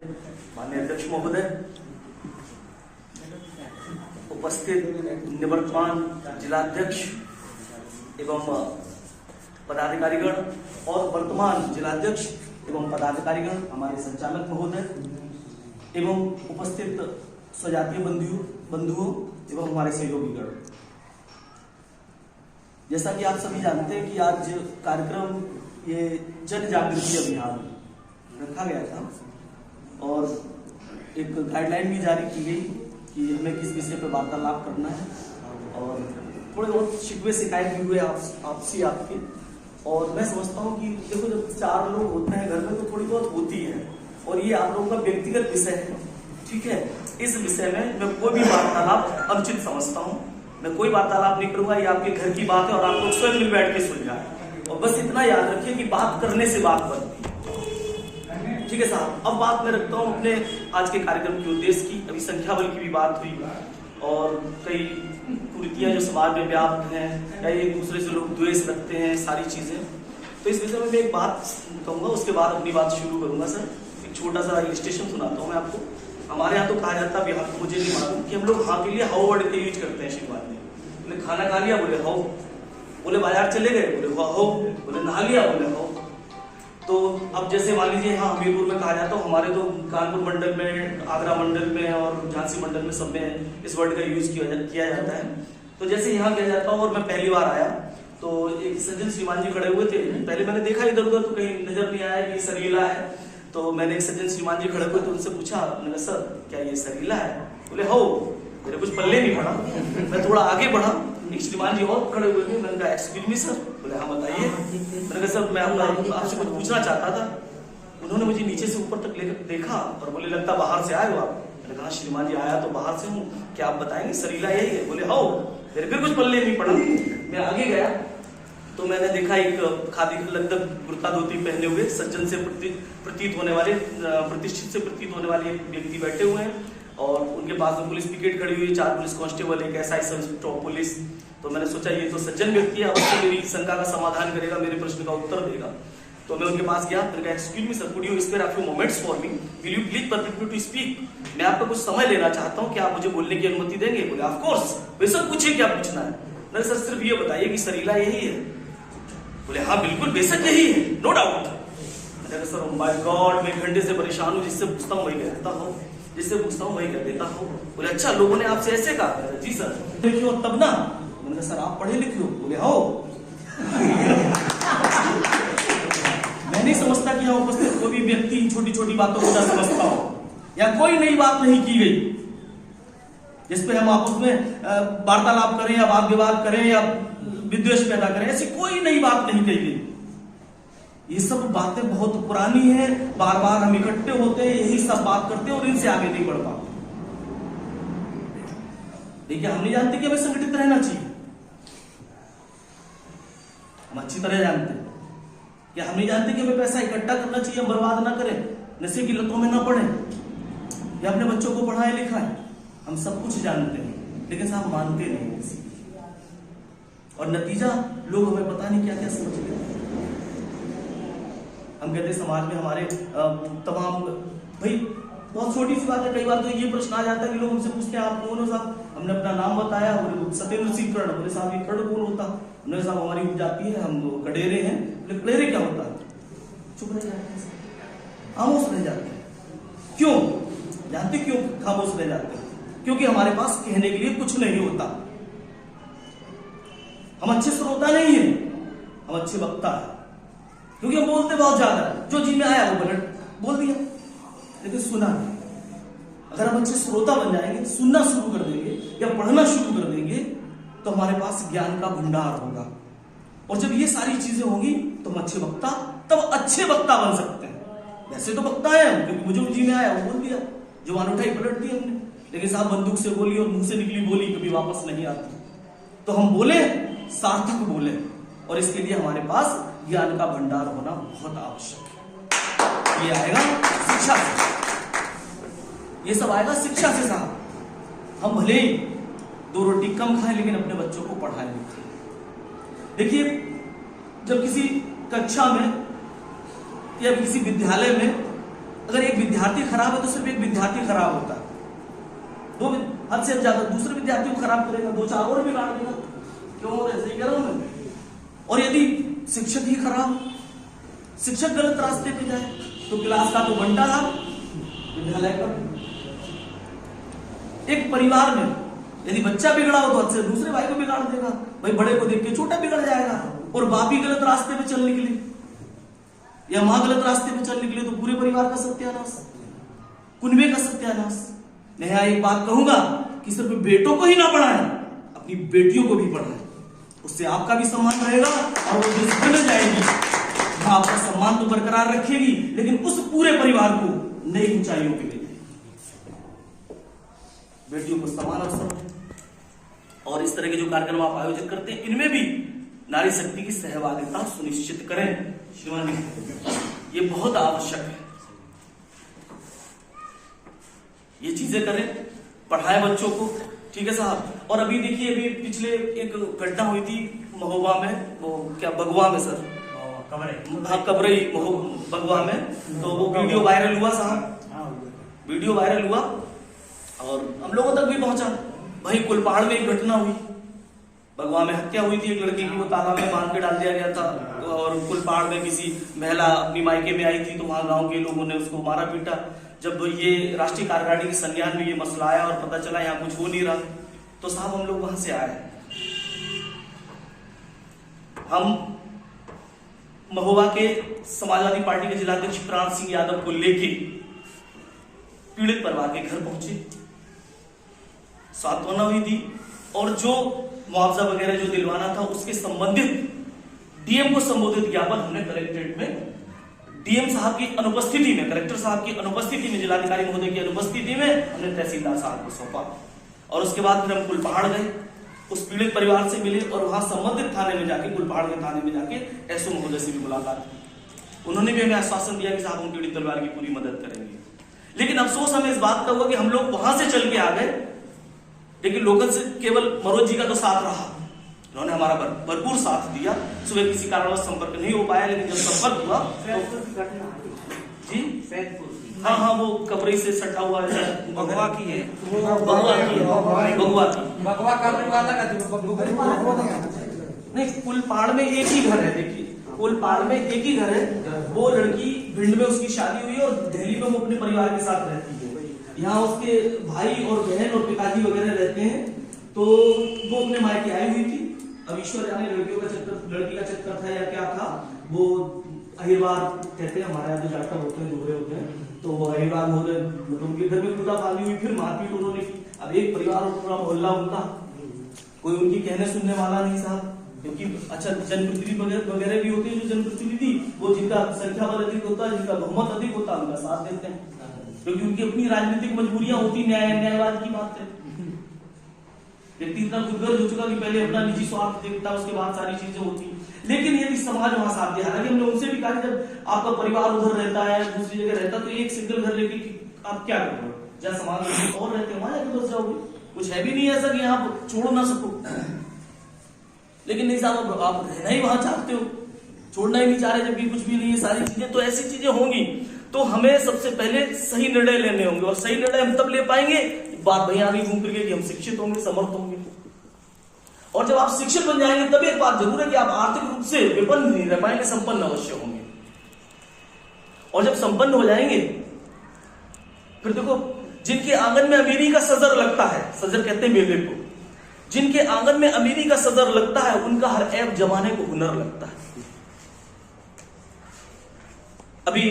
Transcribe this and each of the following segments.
माननीय अध्यक्ष महोदय, उपस्थित निवर्तमान जिलाध्यक्ष एवं पदाधिकारीगण और वर्तमान जिलाध्यक्ष एवं पदाधिकारीगण, हमारे संचालक महोदय एवं उपस्थित स्वजातीय बंधुओं एवं हमारे सहयोगीगण, जैसा कि आप सभी जानते हैं कि आज कार्यक्रम ये जन जागृति अभियान रखा गया था और एक गाइडलाइन भी जारी की गई कि हमें किस विषय पर वार्तालाप करना है और थोड़े बहुत शिकवे शिकायत भी हुए आपसी आपके। और मैं समझता हूँ कि देखो, जब 4 लोग होते हैं घर में तो थोड़ी बहुत होती है और ये आप लोगों का व्यक्तिगत विषय है, ठीक है। इस विषय में मैं कोई भी वार्तालाप अनुचित समझता हूँ। मैं कोई वार्तालाप नहीं करूंगा, ये आपके घर की बात है और आप लोग स्वयं मिल बैठ के सुन जाए। और बस इतना याद रखिए कि बात करने से बात बनती है, ठीक है साहब। अब बात मैं रखता हूँ अपने आज के कार्यक्रम के उद्देश्य की। अभी संख्या बल की भी बात हुई और कई कुरीतियां जो समाज में व्याप्त हैं या एक दूसरे से लोग द्वेष रखते हैं, सारी चीजें। तो इस विषय में मैं एक बात कहूंगा, उसके बाद अपनी बात शुरू करूंगा। सर, एक छोटा सा इलस्ट्रेशन सुनाता हूँ मैं आपको। हमारे यहाँ तो कहा जाता है, बिहार मुझे नहीं मालूम, कि हम लोग हाँ के लिए हाउ वर्ड का यूज करते हैं। शिववाद में बोले खाना खा लिया, बोले हाउ। बोले बाजार चले गए, बोले हाउ। बोले नहा लिया, बोले हाउ। तो अब जैसे मान लीजिए, हाँ हमीरपुर में कहा जाता है, हमारे तो कानपुर मंडल में, आगरा मंडल में और झांसी मंडल में सब में इस वर्ड का यूज किया जाता है। तो जैसे यहाँ किया जाता है और मैं पहली बार आया तो एक सज्जन श्रीमान जी खड़े हुए थे। पहले मैंने देखा इधर उधर तो कहीं नजर नहीं आया कि सरीला है। तो मैंने एक सज्जन श्रीमान जी खड़े हुए तो उनसे पूछा, मैंने सर क्या ये सरीला है? बोले हो। मेरे कुछ पल्ले नहीं पड़ा, मैं थोड़ा आगे बढ़ा, एक श्रीमान जी और खड़े हुए थे। मैंने कहा एक्सक्यूज मी सर। बोले हाँ बताइए। मैंने कहा सर मैं आपसे कुछ पूछना चाहता था। उन्होंने मुझे नीचे से ऊपर तक देखा और बोले लगता बाहर से आए हो आप? मैंने कहा श्रीमान जी आया तो बाहर से हूँ, क्या आप बताएंगे सरीला यही है? बोले हो। मेरे फिर कुछ पल्ले नहीं पड़ा। मैं आगे गया तो मैंने देखा एक खादी लगभग कुर्ता धोती पहने हुए सज्जन से प्रतीत होने वाले, प्रतिष्ठित से प्रतीत होने वाले एक व्यक्ति बैठे हुए हैं और उनके पास में पुलिस पिकेट खड़ी हुई है, 4 पुलिस कांस्टेबल, एक SI सब इंस्पेक्टर पुलिस। तो मैंने सोचा ये तो सज्जन व्यक्ति है, अवश्य मेरी शंका का समाधान करेगा, मेरे प्रश्न का उत्तर देगा। तो मैं उनके पास गया, मैंने कहा excuse me sir, could you spare a few moments for me? Will you please permit me to speak? मैं आपका कुछ समय लेना चाहता हूँ, क्या आप मुझे बोलने की अनुमति देंगे? बोले ऑफ कोर्स। वैसे पूछिए क्या पूछना है? मैंने सर सिर्फ ये बताइए कि सरीला यही है? बोले हाँ बिल्कुल बेशक यही है, नो डाउट। मैंने सर माय गॉड, मैं घंटे से परेशान हूँ, जिससे पूछता हूँ वही कह देता हूँ, जिससे पूछता हूँ वही कह देता हूँ। बोले अच्छा लोगों ने आपसे ऐसे कहा? जी सर। लिखियो तब ना। मैंने कहा सर आप पढ़े लिखे हो? बोले हो। मैं नहीं समझता कि यहाँ उपस्थित कोई भी व्यक्ति छोटी छोटी बातों को ना समझता हो या कोई नई बात नहीं की गई जिसपे हम आपस में वार्तालाप करें या वाद विवाद करें या विद्वेष पैदा करें। ऐसी कोई नई बात नहीं कही गई। ये सब बातें बहुत पुरानी है, बार बार हम इकट्ठे होते हैं, यही सब बात करते हैं और इनसे आगे नहीं बढ़ पाते। देखिए हम नहीं जानते कि हमें संगठित रहना चाहिए, हम अच्छी तरह जानते हैं। क्या हम नहीं जानते कि हमें पैसा इकट्ठा करना चाहिए, हम बर्बाद ना करें, नशे की लतों में ना पड़े या अपने बच्चों को पढ़ाए लिखाएं? हम सब कुछ जानते हैं लेकिन साहब मानते नहीं और नतीजा लोग हमें पता नहीं क्या क्या समझ लेते हैं। हम कहते समाज में हमारे तमाम भाई बहुत छोटी सी बात है, कई बार तो ये प्रश्न आ जाता है कि लोग हमसे पूछते हैं आप कौन हो साहब? हमने अपना नाम बताया, बोले सत्येंद्र सिंह कर्ण। बोले साहब ये कर्ण कौन होता? हमने साहब हमारी उपजाति है, हम कडेरे हैं। बोले कडेरे क्या होता है? चुप रह जाते हैं, खामोश रह जाते हैं। क्यों जानते? क्यों खामोश रह जाते हैं? क्योंकि हमारे पास कहने के लिए कुछ नहीं होता। हम अच्छे श्रोता नहीं है, हम अच्छे वक्ता है, क्योंकि हम बोलते बहुत ज्यादा है, जो जी में आया वो बोल दिया लेकिन सुना नहीं। अगर हम अच्छे श्रोता बन जाएंगे, सुनना शुरू कर देंगे या पढ़ना शुरू कर देंगे तो हमारे पास ज्ञान का भंडार होगा। और जब ये सारी चीजें होंगी तो हम अच्छे वक्ता, तब अच्छे वक्ता बन सकते हैं। वैसे तो वक्ता है क्योंकि मुझे जी में आया वो बोल दिया, जुबान उठाई पलट दी हमने। लेकिन साहब बंदूक से बोली और मुंह से निकली बोली कभी वापस नहीं आती। तो हम बोले, सार्थक बोले, और इसके लिए हमारे पास ज्ञान का भंडार होना बहुत आवश्यक है। ये आएगा शिक्षा से, ये सब आएगा शिक्षा से साहब। हम भले ही 2 रोटी कम खाएं लेकिन अपने बच्चों को पढ़ाएं लिखें। देखिए जब किसी कक्षा में या किसी विद्यालय में अगर एक विद्यार्थी खराब है तो सिर्फ एक विद्यार्थी खराब होता है, दो हद से ज्यादा दूसरे विद्यार्थी को खराब करेगा, दो चार और बिगाड़ देगा। क्यों? ऐसे ही कह रहा हूं मैं। और यदि शिक्षक ही खराब, शिक्षक गलत रास्ते पे जाए तो क्लास का तो बंटा था, विद्यालय का। एक परिवार में यदि बच्चा बिगड़ा हो तो हद से दूसरे भाई को बिगाड़ देगा, भाई बड़े को देख के छोटा बिगड़ जाएगा। और बाप ही गलत रास्ते पे चल निकले या मां गलत रास्ते पे चल निकले तो पूरे परिवार का सत्यानाश, कुनबे का सत्यानाश। मैं एक बात कहूंगा कि सिर्फ बेटों को ही ना पढ़ाएं, अपनी बेटियों को भी पढ़ाएं, उससे आपका भी सम्मान रहेगा और वो जिस बन जाएगी आपका सम्मान तो बरकरार रखेगी, लेकिन उस पूरे परिवार को नई ऊंचाइयों पे ले जाएगी। बेटियों को समान अवसर है। और इस तरह के जो कार्यक्रम आप आयोजित करते हैं, इनमें भी नारी शक्ति की सहभागिता सुनिश्चित करें श्रीमान, ये बहुत आवश्यक है। ये चीजें करें, पढ़ाएं बच्चों को, ठीक है साहब। और अभी देखिए, अभी पिछले एक घटना हुई थी महोबा में, वो क्या बगवा में सर, हाँ कबरई बगवा में, तो वो वीडियो वायरल हुआ साहब, वीडियो वायरल हुआ और हम लोगों तक भी पहुंचा। भाई कुलपहाड़ में एक घटना हुई, बगवा में हत्या हुई थी एक लड़की की, वो तालाब में बांध के डाल दिया गया था। और कुलपहाड़ में किसी महिला अपनी मायके में आई थी तो वहां गांव के लोगों ने उसको मारा पीटा। जब ये राष्ट्रीय कार्यकारिणी के संज्ञान में ये मसला आया और पता चला यहाँ कुछ हो नहीं रहा, तो साहब हम लोग वहां से आए। हम महोबा के समाजवादी पार्टी के जिलाध्यक्ष प्राण सिंह यादव को लेके पीड़ित परिवार के घर पहुंचे, सांत्वना हुई थी और जो मुआवजा वगैरह जो दिलवाना था उसके संबंधित डीएम को संबोधित ज्ञापन हमने कलेक्ट्रेट में डीएम साहब की अनुपस्थिति में, कलेक्टर साहब की अनुपस्थिति में, जिलाधिकारी महोदय की अनुपस्थिति में हमने तहसीलदार साहब को सौंपा। और उसके बाद फिर हम कुलपहाड़ गए, उस पीड़ित परिवार से मिले और वहां संबंधित थाने में जाके, कुलपहाड़ के थाने में जाके एसओ महोदय से भी मुलाकात की। उन्होंने भी हमें आश्वासन दिया कि साहब हम पीड़ित परिवार की पूरी मदद करेंगे। लेकिन अफसोस हमें इस बात का हुआ कि हम लोग वहां से चल के आ गए, लेकिन लोकल से केवल मनोज जी का तो साथ रहा, उन्होंने हमारा भरपूर साथ दिया। सुबह किसी कारणवश संपर्क नहीं हो पाया, लेकिन जब संपर्क हुआ तो जी हाँ हाँ वो कबरई से सटा हुआ है, बगवा की है, बगवा करने वाला नहीं, कुलपहाड़ में एक ही घर है। देखिए कुलपहाड़ में एक ही घर है, वो लड़की भिंड में उसकी शादी हुई और दिल्ली में वो अपने परिवार के साथ रहती है। यहाँ उसके भाई और बहन और पिताजी वगैरह रहते हैं, तो वो अपने मायके आई हुई थी। अब ईश्वर जाने लड़कियों का चक्कर, लड़की का चक्कर था या क्या था, वो अहिरवार कहते हैं हमारे यहाँ जो जाटक होते हैं, दोहरे होते हैं, तो वो अहिरवार महोदय उनके घर में खुदा फाली हुई, फिर मारपीट उन्होंने की। अब एक परिवार और पूरा मोहल्ला उनका, कोई उनकी कहने सुनने वाला नहीं साहब। क्योंकि अच्छा जनप्रतिनिधि वगैरह भी होते हैं, जो जनप्रतिनिधि वो जिनका संख्या बल अधिक होता है, जिनका बहुमत अधिक होता है, उनका साथ देते हैं, क्योंकि उनकी अपनी राजनीतिक मजबूरियां होती, न्यायवाद की बात है। व्यक्ति इतना खुदगर्ज हो चुका कि पहले अपना निजी स्वार्थ देखता, उसके बाद सारी चीजें होती। लेकिन यदि समाज वहां साथ दे, हालांकि हमने उनसे भी कहा जब आपका परिवार उधर रहता है, दूसरी जगह रहता, तो एक सिंगल घर लेके आप क्या करोगे, जहाँ समाज में और रहते हैं वहां जाके बस जाओगे। कुछ है भी नहीं ऐसा कि यहाँ छोड़ ना सको, लेकिन नहीं साहब आप रहना ही वहां चाहते हो, छोड़ना ही नहीं चाह रहे, जबकि कुछ भी नहीं है सारी चीजें। तो ऐसी चीजें होंगी तो हमें सबसे पहले सही निर्णय लेने होंगे, और सही निर्णय हम तब ले पाएंगे बात वहीं आगे घूम फिर के कि हम शिक्षित होंगे, समर्थ होंगे। और जब आप शिक्षित बन जाएंगे तब एक बात जरूर है कि आप आर्थिक रूप से विपन्न नहीं रह पाएंगे, संपन्न अवश्य होंगे। और जब संपन्न हो जाएंगे फिर देखो, जिनके आंगन में अमीरी का सजर लगता है, सजर कहते हैं मेले को, जिनके आंगन में अमीरी का सजर लगता है उनका हर ऐब जमाने को हुनर लगता है। अभी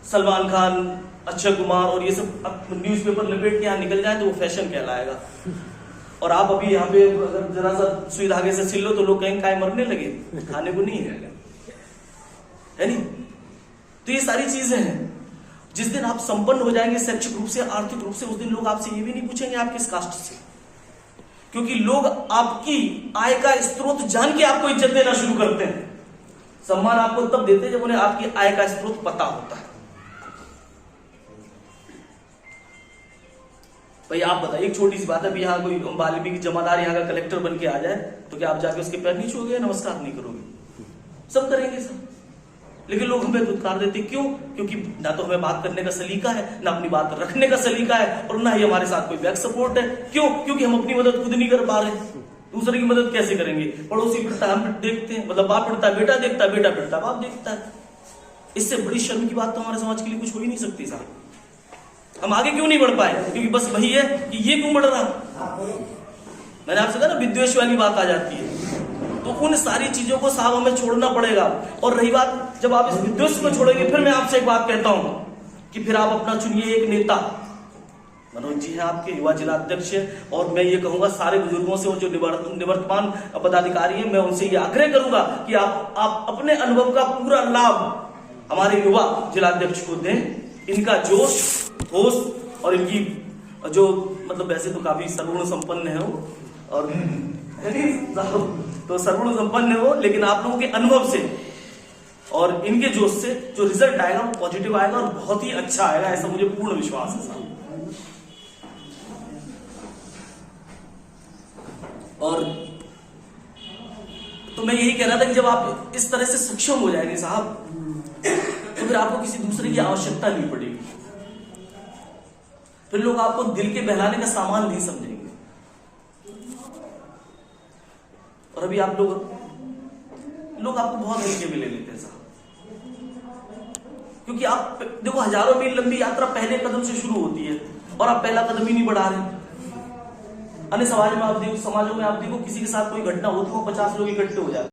सलमान खान, अक्षय कुमार और ये सब न्यूज़पेपर लपेट के यहाँ निकल जाए तो वो फैशन कहलाएगा। और आप अभी यहाँ पे अगर जरा सा सुई धागे से सिल लो तो लोग कहीं काय मरने लगे, खाने को नहीं है नहीं। तो ये सारी चीजें हैं। जिस दिन आप संपन्न हो जाएंगे शैक्षिक रूप से, आर्थिक रूप से, उस दिन लोग आपसे ये भी नहीं पूछेंगे आप किस कास्ट से, क्योंकि लोग आपकी आय का स्रोत जान के आपको इज्जत देना शुरू करते हैं। सम्मान आपको तब देते हैं जब उन्हें आपकी आय का स्रोत पता होता है। भाई आप बताइए, एक छोटी सी बात है, यहाँ कोई वाल्मीकि जमादार यहाँ का कलेक्टर बन के आ जाए तो क्या आप जाके उसके पैर नहीं छूओगे, नमस्कार नहीं करोगे? सब करेंगे सब। लेकिन लोग हमें धुतकार देते, क्यों? क्योंकि ना तो हमें बात करने का सलीका है, ना अपनी बात रखने का सलीका है, और ना ही हमारे साथ कोई बैक सपोर्ट है। क्यों? क्योंकि हम अपनी मदद खुद नहीं कर पा रहे, दूसरे की मदद कैसे करेंगे? पड़ोसी पिटता हम देखते हैं, मतलब बाप पिटता बेटा देखता है, बेटा पिटता बाप देखता है। इससे बड़ी शर्म की बात तो हमारे समाज के लिए कुछ हो ही नहीं सकती साहब। हम आगे क्यों नहीं बढ़ पाए? क्योंकि बस वही है कि ये क्यों बढ़ रहा। मैंने आपसे कहा ना, विद्वेष वाली बात आ जाती है। तो उन सारी चीजों को साहब हमें छोड़ना पड़ेगा। और रही बात, जब आप इस विद्वेष को छोड़ेंगे, फिर मैं आपसे एक बात कहता हूं कि फिर आप अपना चुनिए एक नेता। मनोज जी हैं आपके युवा जिला अध्यक्ष, और मैं ये कहूंगा सारे बुजुर्गों से, वो जो निवर्तमान पदाधिकारी हैं, मैं उनसे ये आग्रह करूंगा कि आप अपने अनुभव का पूरा लाभ हमारे युवा जिला अध्यक्ष को दें। इनका जोश, होश और इनकी जो, मतलब वैसे तो काफी सर्वगुण संपन्न है वो, और तो सर्वगुण संपन्न है वो, लेकिन आप लोगों के अनुभव से और इनके जोश से जो रिजल्ट आएगा वो पॉजिटिव आएगा और बहुत ही अच्छा आएगा, ऐसा मुझे पूर्ण विश्वास है साहब। और तो मैं यही कह रहा था कि जब आप इस तरह से सक्षम हो जाएंगे साहब, तो फिर आपको किसी दूसरे की आवश्यकता नहीं पड़ेगी। फिर लोग आपको दिल के बहलाने का सामान नहीं समझेंगे। और अभी आप लोग आपको बहुत हल्के में ले लेते हैं साहब, क्योंकि आप देखो, हजारों मील लंबी यात्रा पहले कदम से शुरू होती है और आप पहला कदम ही नहीं बढ़ा रहे। अन्य समाजों में आप देखो, किसी के साथ कोई घटना होती है, वो 50 लोग इकट्ठे हो जाते हैं।